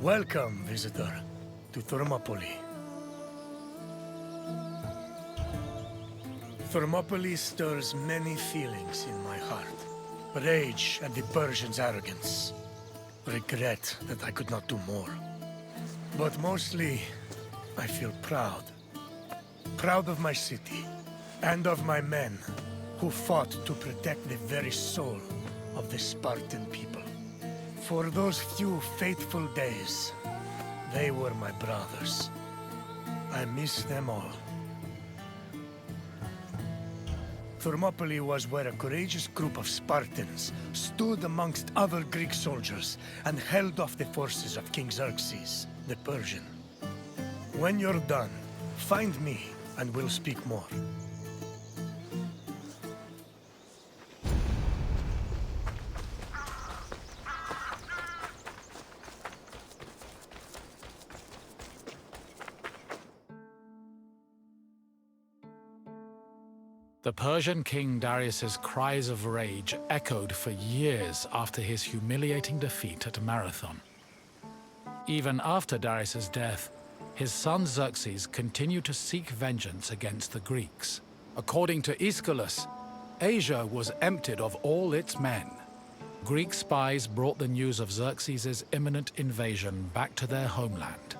Welcome, visitor, to Thermopylae. Thermopylae stirs many feelings in my heart. Rage at the Persians' arrogance. Regret that I could not do more. But mostly, I feel proud. Proud of my city, and of my men, who fought to protect the very soul of the Spartan people. For those few fateful days, they were my brothers. I miss them all. Thermopylae was where a courageous group of Spartans stood amongst other Greek soldiers and held off the forces of King Xerxes, the Persian. When you're done, find me and we'll speak more. The Persian king Darius's cries of rage echoed for years after his humiliating defeat at Marathon. Even after Darius's death, his son Xerxes continued to seek vengeance against the Greeks. According to Aeschylus, Asia was emptied of all its men. Greek spies brought the news of Xerxes' imminent invasion back to their homeland.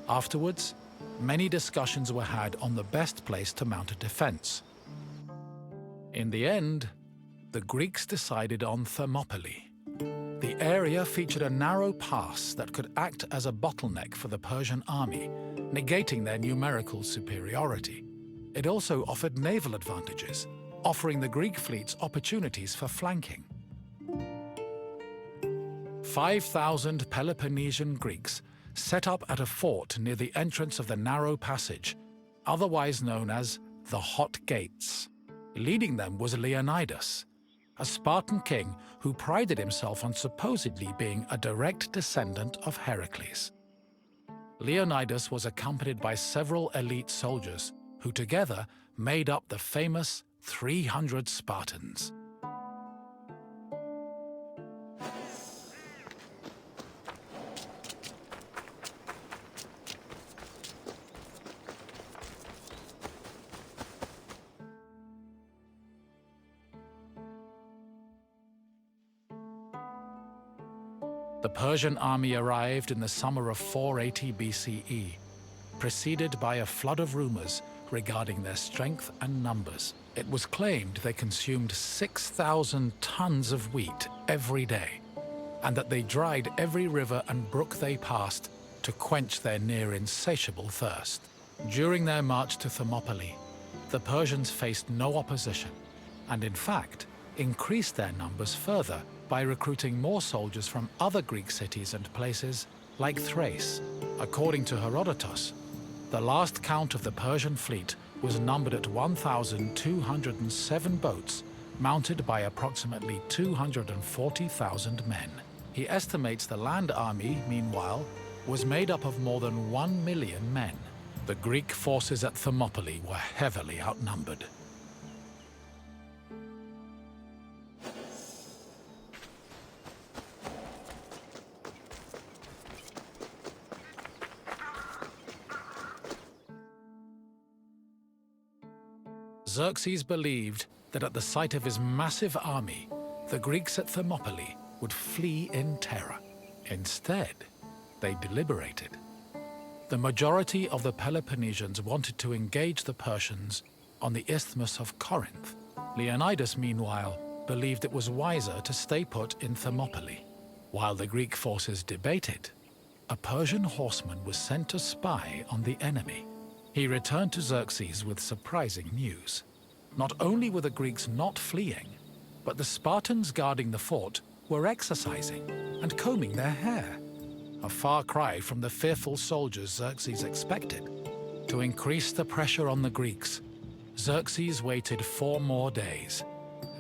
Afterwards, many discussions were had on the best place to mount a defense. In the end, the Greeks decided on Thermopylae. The area featured a narrow pass that could act as a bottleneck for the Persian army, negating their numerical superiority. It also offered naval advantages, offering the Greek fleets opportunities for flanking. 5,000 Peloponnesian Greeks set up at a fort near the entrance of the narrow passage, otherwise known as the Hot Gates. Leading them was Leonidas, a Spartan king who prided himself on supposedly being a direct descendant of Heracles. Leonidas was accompanied by several elite soldiers who together made up the famous 300 Spartans. The Persian army arrived in the summer of 480 BCE, preceded by a flood of rumors regarding their strength and numbers. It was claimed they consumed 6,000 tons of wheat every day, and that they dried every river and brook they passed to quench their near-insatiable thirst. During their march to Thermopylae, the Persians faced no opposition, and in fact, increased their numbers further by recruiting more soldiers from other Greek cities and places like Thrace. According to Herodotus, the last count of the Persian fleet was numbered at 1,207 boats, mounted by approximately 240,000 men. He estimates the land army, meanwhile, was made up of more than 1 million men. The Greek forces at Thermopylae were heavily outnumbered. Xerxes believed that at the sight of his massive army, the Greeks at Thermopylae would flee in terror. Instead, they deliberated. The majority of the Peloponnesians wanted to engage the Persians on the Isthmus of Corinth. Leonidas, meanwhile, believed it was wiser to stay put in Thermopylae. While the Greek forces debated, a Persian horseman was sent to spy on the enemy. He returned to Xerxes with surprising news. Not only were the Greeks not fleeing, but the Spartans guarding the fort were exercising and combing their hair. A far cry from the fearful soldiers Xerxes expected. To increase the pressure on the Greeks, Xerxes waited 4 more days,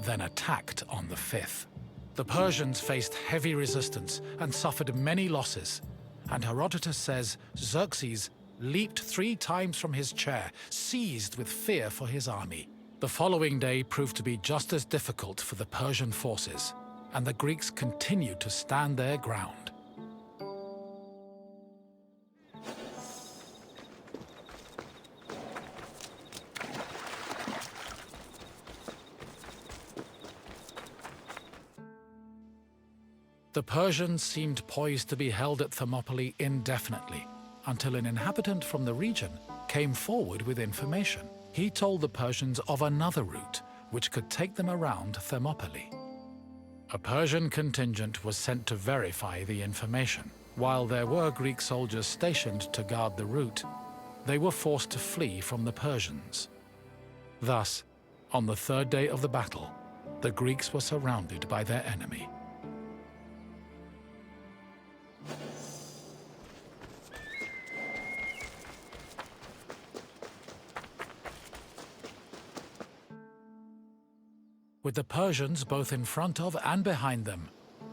then attacked on the 5th. The Persians faced heavy resistance and suffered many losses, and Herodotus says Xerxes leaped 3 times from his chair, seized with fear for his army. The following day proved to be just as difficult for the Persian forces, and the Greeks continued to stand their ground. The Persians seemed poised to be held at Thermopylae indefinitely, until an inhabitant from the region came forward with information. He told the Persians of another route which could take them around Thermopylae. A Persian contingent was sent to verify the information. While there were Greek soldiers stationed to guard the route, they were forced to flee from the Persians. Thus, on the third day of the battle, the Greeks were surrounded by their enemy. With the Persians both in front of and behind them,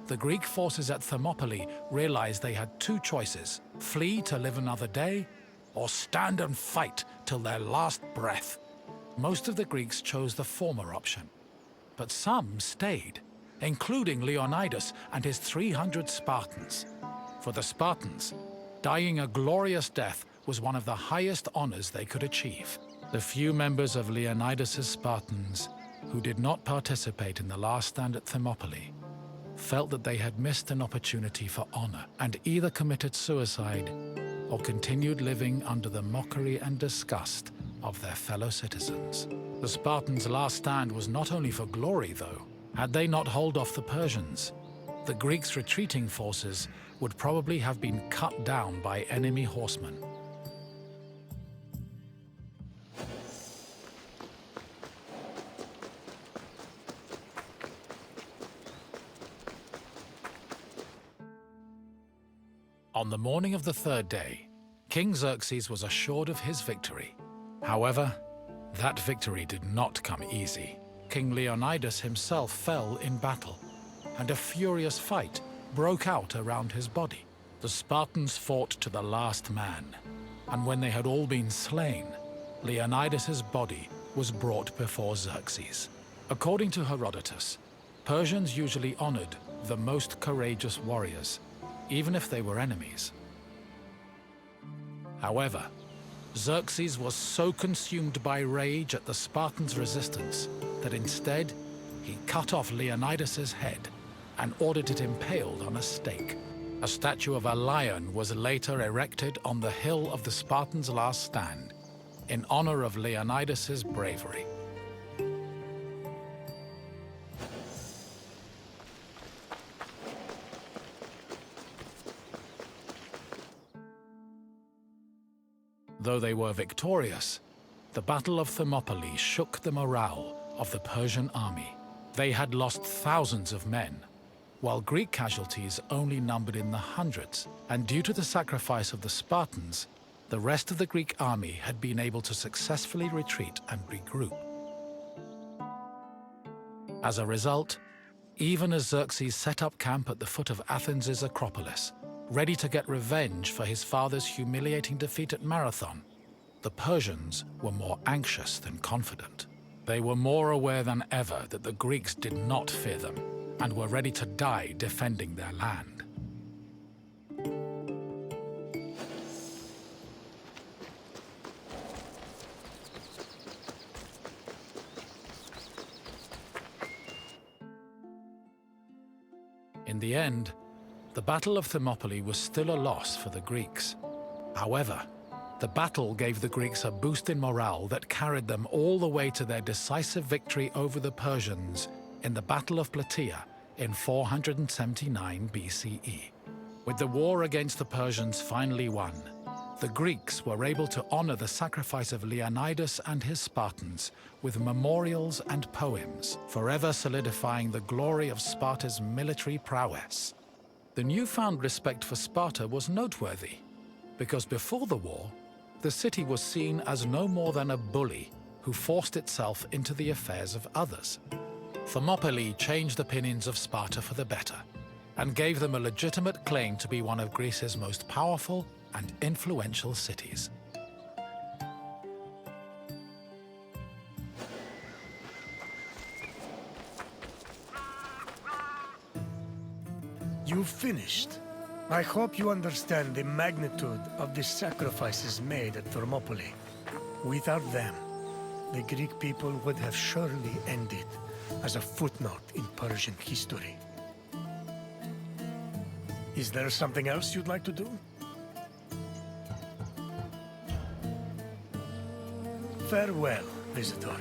the Greek forces at Thermopylae realized they had two choices: flee to live another day, or stand and fight till their last breath. Most of the Greeks chose the former option, but some stayed, including Leonidas and his 300 Spartans. For the Spartans, dying a glorious death was one of the highest honors they could achieve. The few members of Leonidas's Spartans who did not participate in the last stand at Thermopylae felt that they had missed an opportunity for honor and either committed suicide or continued living under the mockery and disgust of their fellow citizens. The Spartans' last stand was not only for glory, though. Had they not held off the Persians, the Greeks' retreating forces would probably have been cut down by enemy horsemen. On the morning of the third day, King Xerxes was assured of his victory. However, that victory did not come easy. King Leonidas himself fell in battle, and a furious fight broke out around his body. The Spartans fought to the last man, and when they had all been slain, Leonidas's body was brought before Xerxes. According to Herodotus, Persians usually honored the most courageous warriors, even if they were enemies. However, Xerxes was so consumed by rage at the Spartans' resistance that instead he cut off Leonidas's head and ordered it impaled on a stake. A statue of a lion was later erected on the hill of the Spartans' last stand in honor of Leonidas's bravery. Though they were victorious, the Battle of Thermopylae shook the morale of the Persian army. They had lost thousands of men, while Greek casualties only numbered in the hundreds, and due to the sacrifice of the Spartans, the rest of the Greek army had been able to successfully retreat and regroup. As a result, even as Xerxes set up camp at the foot of Athens' Acropolis, ready to get revenge for his father's humiliating defeat at Marathon, the Persians were more anxious than confident. They were more aware than ever that the Greeks did not fear them and were ready to die defending their land. In the end, the Battle of Thermopylae was still a loss for the Greeks. However, the battle gave the Greeks a boost in morale that carried them all the way to their decisive victory over the Persians in the Battle of Plataea in 479 BCE. With the war against the Persians finally won, the Greeks were able to honor the sacrifice of Leonidas and his Spartans with memorials and poems, forever solidifying the glory of Sparta's military prowess. The newfound respect for Sparta was noteworthy, because before the war, the city was seen as no more than a bully who forced itself into the affairs of others. Thermopylae changed opinions of Sparta for the better, and gave them a legitimate claim to be one of Greece's most powerful and influential cities. You've finished. I hope you understand the magnitude of the sacrifices made at Thermopylae. Without them, the Greek people would have surely ended as a footnote in Persian history. Is there something else you'd like to do? Farewell, visitor.